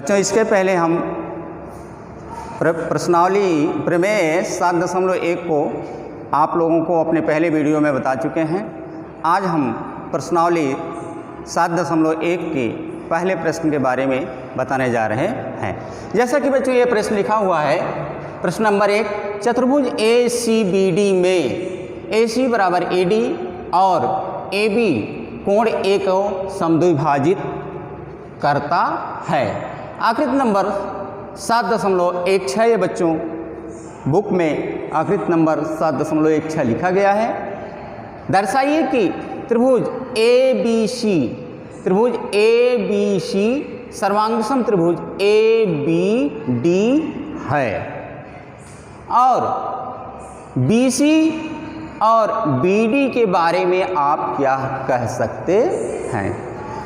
बच्चों इसके पहले हम प्रश्नावली प्रमेय 7.1 को आप लोगों को अपने पहले वीडियो में बता चुके हैं। आज हम प्रश्नावली 7.1 के पहले प्रश्न के बारे में बताने जा रहे हैं। जैसा कि बच्चों ये प्रश्न लिखा हुआ है, प्रश्न नंबर 1, चतुर्भुज ACBD में AC बराबर AD और AB कोण A को समद्विभाजित करता है। आकृति नंबर 7.16 ये बच्चों बुक में आकृति नंबर 7.16 लिखा गया है। दर्शाइए कि त्रिभुज ABC सर्वांगसम त्रिभुज ABD है और BC और BD के बारे में आप क्या कह सकते हैं।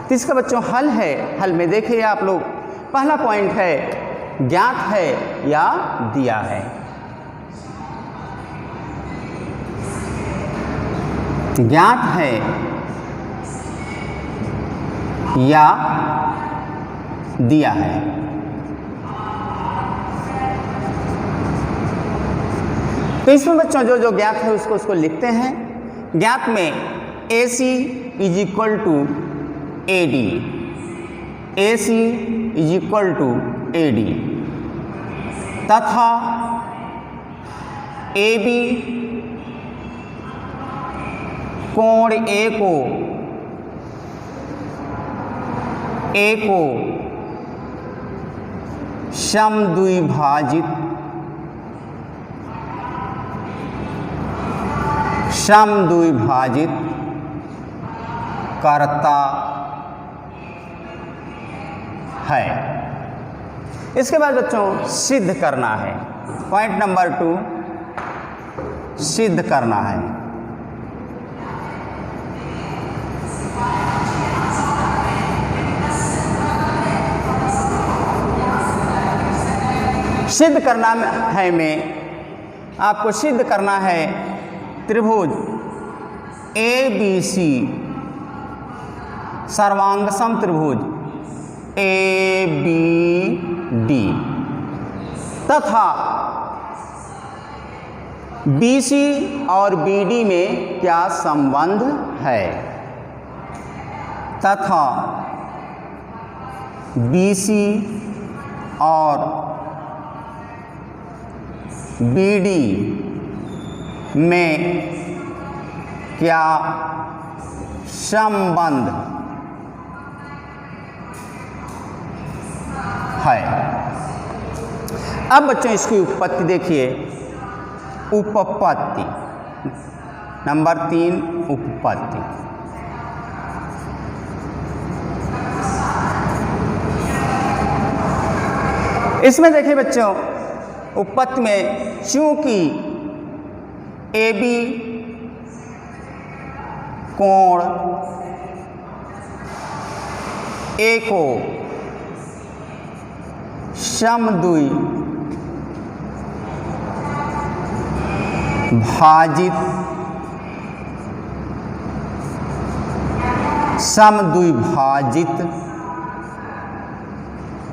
तो इसका बच्चों हल है। हल में देखिए आप लोग, पहला पॉइंट है ज्ञात है या दिया है। ज्ञात है या दिया है। तो इसमें बच्चों जो ज्ञात है उसको लिखते हैं। ज्ञात में AC is equal to AD, AC is equal to AD तथा AB कोण A को समद्विभाजित करता है। इसके बाद बच्चों सिद्ध करना है। पॉइंट नंबर 2, सिद्ध करना है। सिद्ध करना है आपको सिद्ध करना है त्रिभुज ABC सर्वांगसम त्रिभुज ABD तथा BC और BD में क्या संबंध है तथा BC और BD में क्या संबंध है। अब बच्चों इसकी उत्पत्ति देखिए। उपपत्ति नंबर 3, उपपत्ति। इसमें देखिए बच्चों उपपत्ति में चूंकि AB कोण A को समद्विभाजित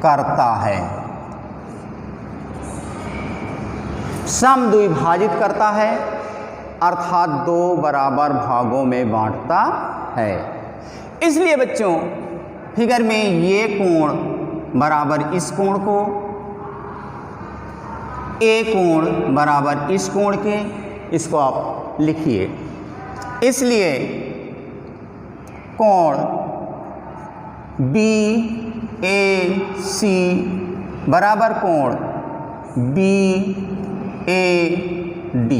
करता है। समद्विभाजित करता है अर्थात 2 बराबर भागों में बांटता है। इसलिए बच्चों फिगर में ये कोण बराबर इस कोण को, A कोण बराबर इस कोण के, इसको आप लिखिए। इसलिए कोण BAC बराबर कोण BAD।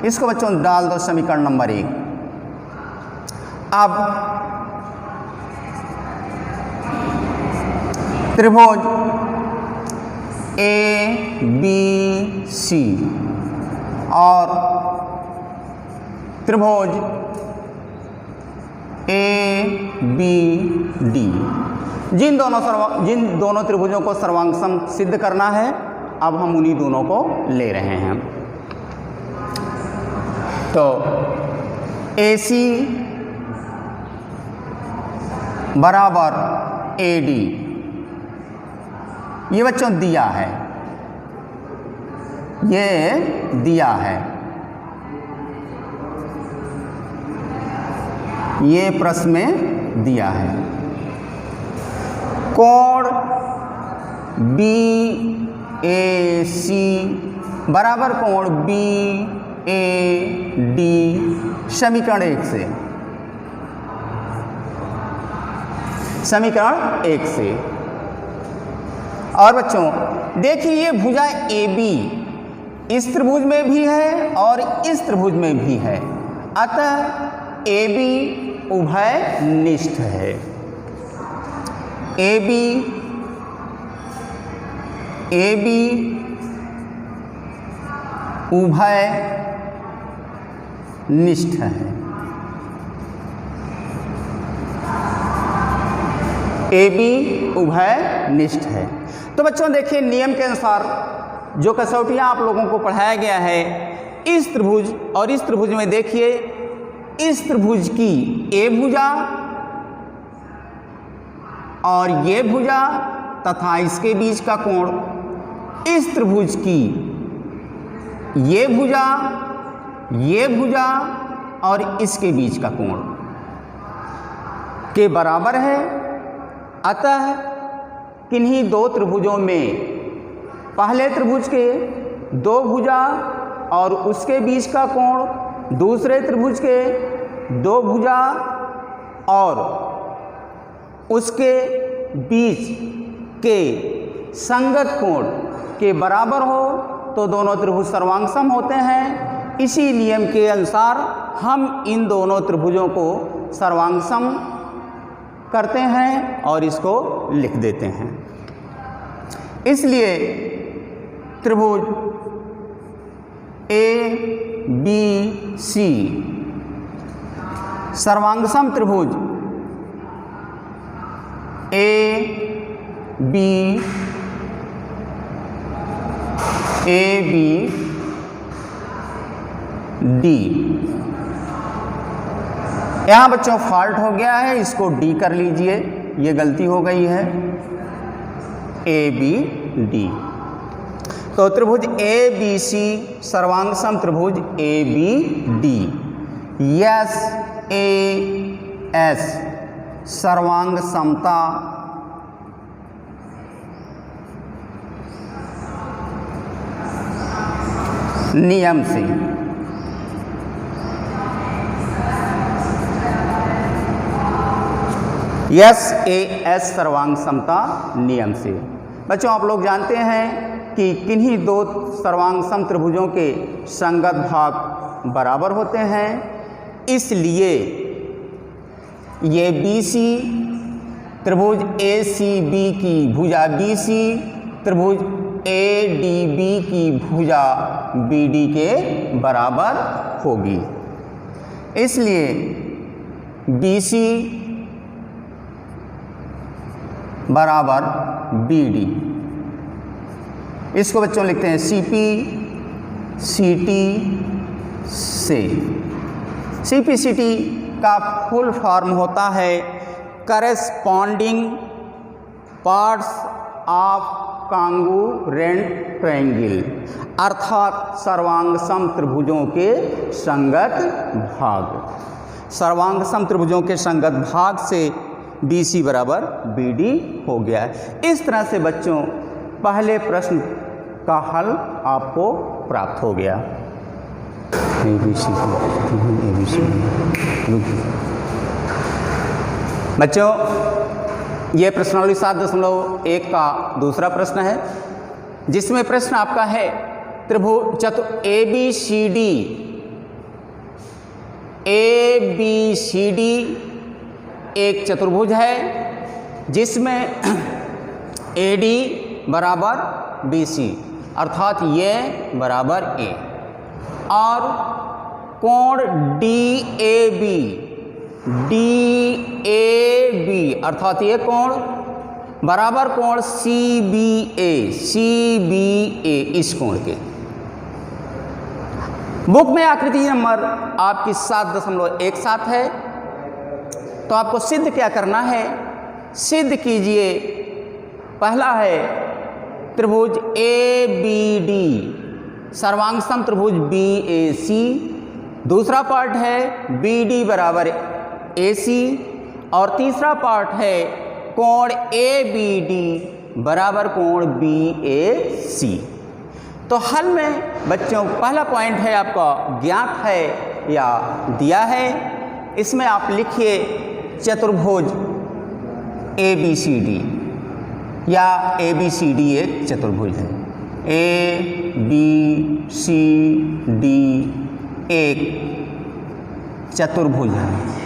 इसको बच्चों डाल दो समीकरण नंबर 1। अब त्रिभुज ABC और त्रिभुज ABD जिन दोनों त्रिभुजों को सर्वांगसम सिद्ध करना है, अब हम उन्हीं दोनों को ले रहे हैं। तो AC बराबर AD ये बच्चों दिया है, ये दिया है, ये प्रश्न में दिया है। कोण BAC बराबर कोण BAD समीकरण 1 से, समीकरण 1 से। और बच्चों देखिए ये भुजा AB इस त्रिभुज में भी है और इस त्रिभुज में भी है, अतः AB उभयनिष्ठ है। AB उभयनिष्ठ है। AB उभयनिष्ठ है। तो बच्चों देखिए नियम के अनुसार जो कसौटियाँ आप लोगों को पढ़ाया गया है, इस त्रिभुज और इस त्रिभुज में देखिए इस त्रिभुज की A भुजा और ये भुजा तथा इसके बीच का कोण, इस त्रिभुज की ये भुजा और इसके बीच का कोण के बराबर है। अतः किन्हीं दो त्रिभुजों में पहले त्रिभुज के दो भुजा और उसके बीच का कोण, दूसरे त्रिभुज के दो भुजा और उसके बीच के संगत कोण के बराबर हो तो दोनों त्रिभुज सर्वांगसम होते हैं। इसी नियम के अनुसार हम इन दोनों त्रिभुजों को सर्वांगसम करते हैं और इसको लिख देते हैं। इसलिए त्रिभुज ABC सर्वांगसम त्रिभुज ABD। यहाँ बच्चों फॉल्ट हो गया है, इसको D कर लीजिए, ये गलती हो गई है, ABD। तो त्रिभुज ABC सर्वांगसम त्रिभुज ABD। SAS सर्वांग समता नियम से, SAS सर्वांग समता नियम से। बच्चों आप लोग जानते हैं कि किन्हीं दो सर्वांगसम त्रिभुजों के संगत भाग बराबर होते हैं, इसलिए ये BC त्रिभुज ACB की भुजा BC त्रिभुज ADB की भुजा BD के बराबर होगी। इसलिए BC बराबर BD। इसको बच्चों लिखते हैं CP CT से। CP CT का फुल फॉर्म होता है corresponding parts of congruent triangle, अर्थात सर्वांगसम त्रिभुजों के संगत भाग। सर्वांगसम त्रिभुजों के संगत भाग से BC बराबर BD हो गया है। इस तरह से बच्चों पहले प्रश्न का हल आपको प्राप्त हो गया। बच्चों ये प्रश्नावली 7.1 का दूसरा प्रश्न है, जिसमें प्रश्न आपका है त्रिभुज ABCD एक चतुर्भुज है जिसमें AD बराबर BC अर्थात ये बराबर A और कोण DAB अर्थात ये कोण बराबर कोण CBA इस कोण के। बुक में आकृति नंबर आपकी 7.17 है। तो आपको सिद्ध क्या करना है, सिद्ध कीजिए। पहला है त्रिभुज ए बी डी, सर्वांग सम त्रिभुज बी ए सी। दूसरा पार्ट है बी डी बराबर ए सी, और तीसरा पार्ट है कोण ए बी डी बराबर कोण बी ए सी। तो हल में बच्चों पहला पॉइंट है आपका ज्ञात है या दिया है, इसमें आप लिखिए चतुर्भुज ए बी सी डी, या ए बी सी डी एक चतुर्भुज है। ए बी सी डी एक चतुर्भुज है।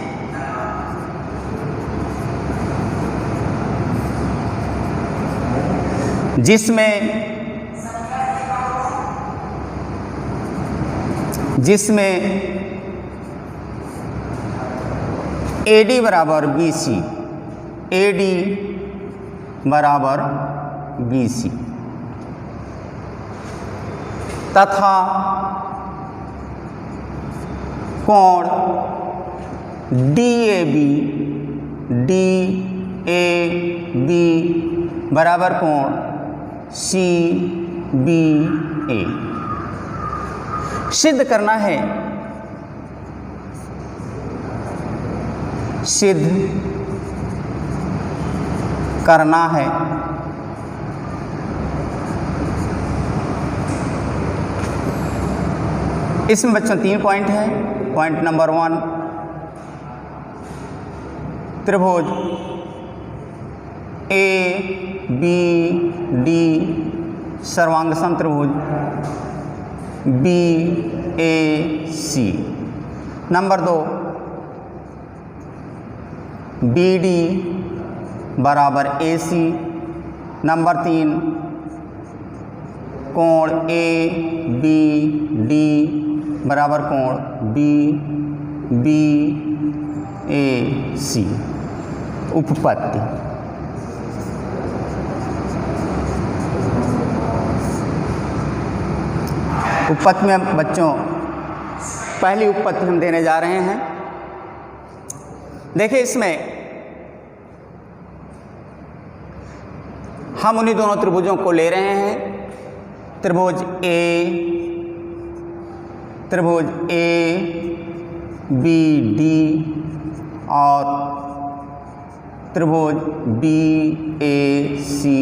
जिसमें ए डी बराबर बी सी, ए डी बराबर बी सी तथा कोण डी ए बी बराबर कोण सी बी ए सिद्ध करना है। सिद्ध करना है इसमें बच्चों 3 पॉइंट है। पॉइंट नंबर 1, त्रिभुज ए बी डी सर्वांग सम त्रिभुज B A C. Number 2, B D बराबर ए सी। नंबर 3, कोण ए बी डी बराबर कोण बी बी ए सी। उपपत्ति उपपत्ति में बच्चों पहली उपपत्ति हम देने जा रहे हैं। देखिए इसमें हम उन्हीं दोनों त्रिभुजों को ले रहे हैं, त्रिभुज ए बी डी और त्रिभुज बी ए सी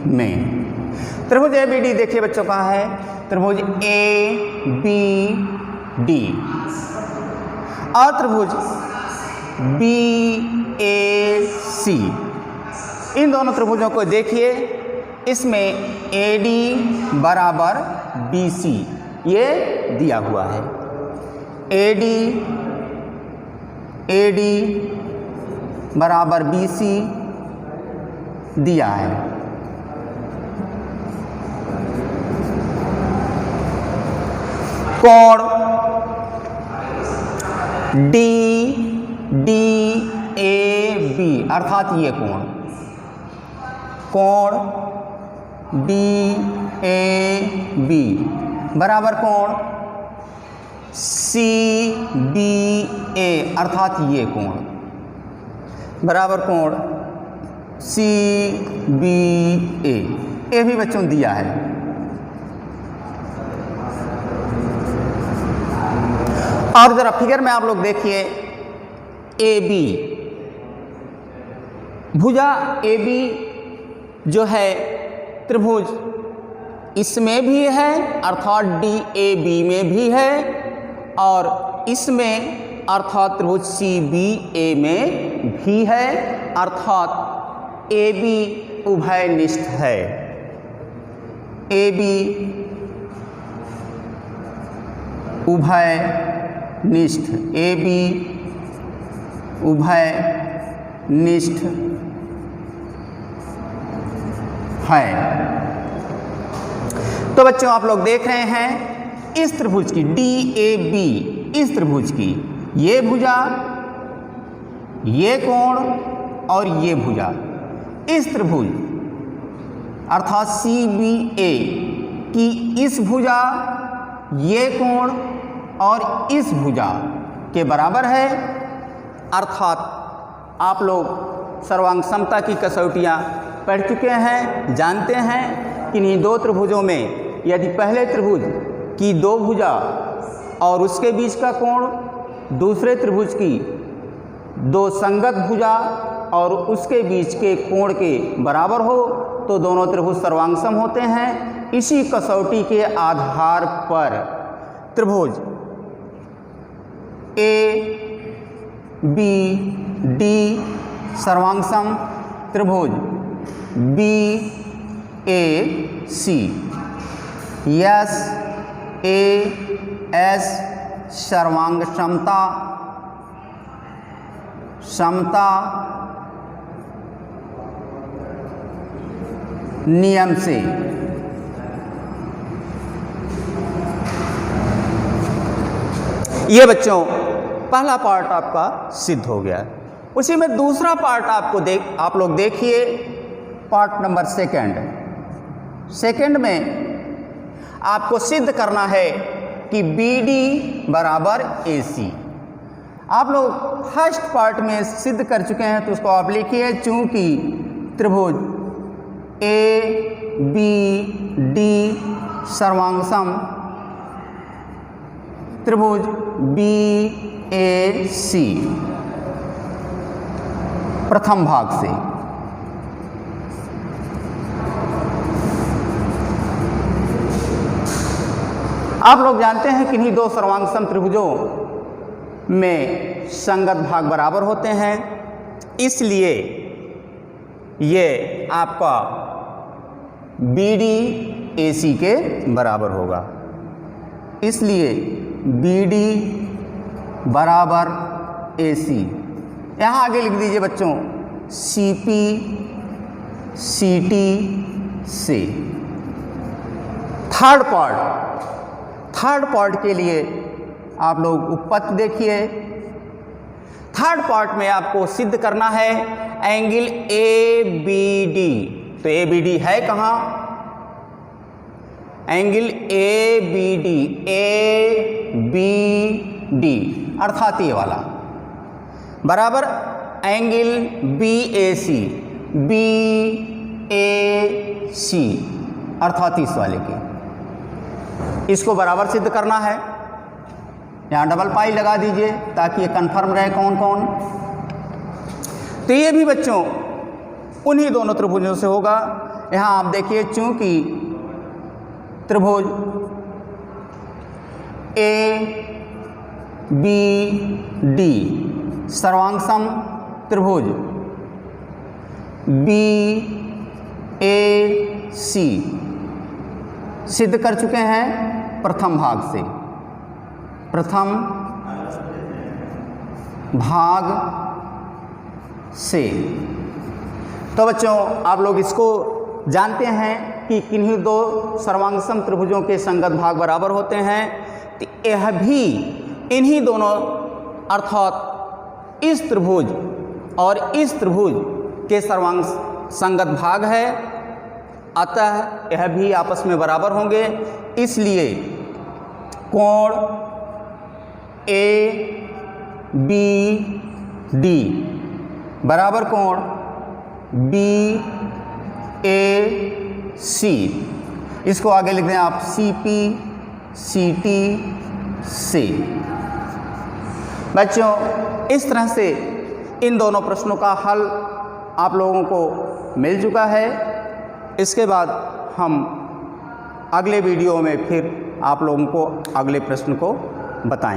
में। त्रिभुज ए बी डी देखिए बच्चों कहाँ है, त्रिभुज ए बी डी और त्रिभुज बी ए सी, इन दोनों त्रिभुजों को देखिए। इसमें ए डी बराबर बी सी ये दिया हुआ है। ए डी बराबर बी सी दिया है। कोण डी ए बी अर्थात ये कोण डी ए बी बराबर कोण सी बी ए अर्थात ये कोण बराबर कोण सी बी ए, ये भी बच्चों दिया है। और जरा फिगर में आप लोग देखिए, ए बी भुजा ए बी जो है त्रिभुज इसमें भी है अर्थात डी ए बी में भी है, और इसमें अर्थात त्रिभुज सी बी ए में भी है, अर्थात ए बी उभयनिष्ठ है। ए बी उभयनिष्ठ, ए बी उभयनिष्ठ है। तो बच्चों आप लोग देख रहे हैं इस त्रिभुज की डी ए बी, इस त्रिभुज की ये भुजा, ये कोण और ये भुजा, इस त्रिभुज अर्थात सी बी ए की इस भुजा, ये कोण और इस भुजा के बराबर है। अर्थात आप लोग सर्वांग समता की कसौटियाँ पढ़ चुके हैं, जानते हैं किन्हीं दो त्रिभुजों में यदि पहले त्रिभुज की दो भुजा और उसके बीच का कोण दूसरे त्रिभुज की दो संगत भुजा और उसके बीच के कोण के बराबर हो तो दोनों त्रिभुज सर्वांगसम होते हैं। इसी कसौटी के आधार पर त्रिभुज ए बी डी सर्वांगसम, त्रिभुज B A C S A S सर्वांग समता नियम से। ये बच्चों पहला पार्ट आपका सिद्ध हो गया। उसी में दूसरा पार्ट आप लोग देखिए, पार्ट नंबर सेकंड में आपको सिद्ध करना है कि BD बराबर AC। आप लोग फर्स्ट पार्ट में सिद्ध कर चुके हैं तो उसको आप लिखिए, चूंकि त्रिभुज ABD सर्वांगसम, त्रिभुज BAC प्रथम भाग से। आप लोग जानते हैं किन्हीं दो सर्वांगसम त्रिभुजों में संगत भाग बराबर होते हैं, इसलिए ये आपका BD AC के बराबर होगा। इसलिए BD बराबर AC। यहाँ आगे लिख दीजिए बच्चों CP CT से। थर्ड पार्ट के लिए आप लोग उपपत्ति देखिए। थर्ड पार्ट में आपको सिद्ध करना है एंगल ABD। तो ABD है कहाँ? एंगल ABD अर्थात ये वाला बराबर एंगल BAC अर्थात इस वाले के। इसको बराबर सिद्ध करना है। यहाँ डबल पाई लगा दीजिए ताकि ये कन्फर्म रहे कौन कौन। तो ये भी बच्चों उन्हीं दोनों त्रिभुजों से होगा। यहाँ आप देखिए, चूंकि त्रिभुज ABD सर्वांगसम, त्रिभुज BAC सिद्ध कर चुके हैं प्रथम भाग से। तो बच्चों आप लोग इसको जानते हैं कि किन्हीं दो सर्वांगसम त्रिभुजों के संगत भाग बराबर होते हैं। तो यह भी इन्हीं दोनों अर्थात इस त्रिभुज और इस त्रिभुज के सर्वांग संगत भाग है, अतः यह भी आपस में बराबर होंगे। इसलिए कोण ABD बराबर कोण BAC। इसको आगे लिख दें आप CP CT से। बच्चों इस तरह से इन दोनों प्रश्नों का हल आप लोगों को मिल चुका है। इसके बाद हम अगले वीडियो में फिर आप लोगों को अगले प्रश्न को बताएंगे।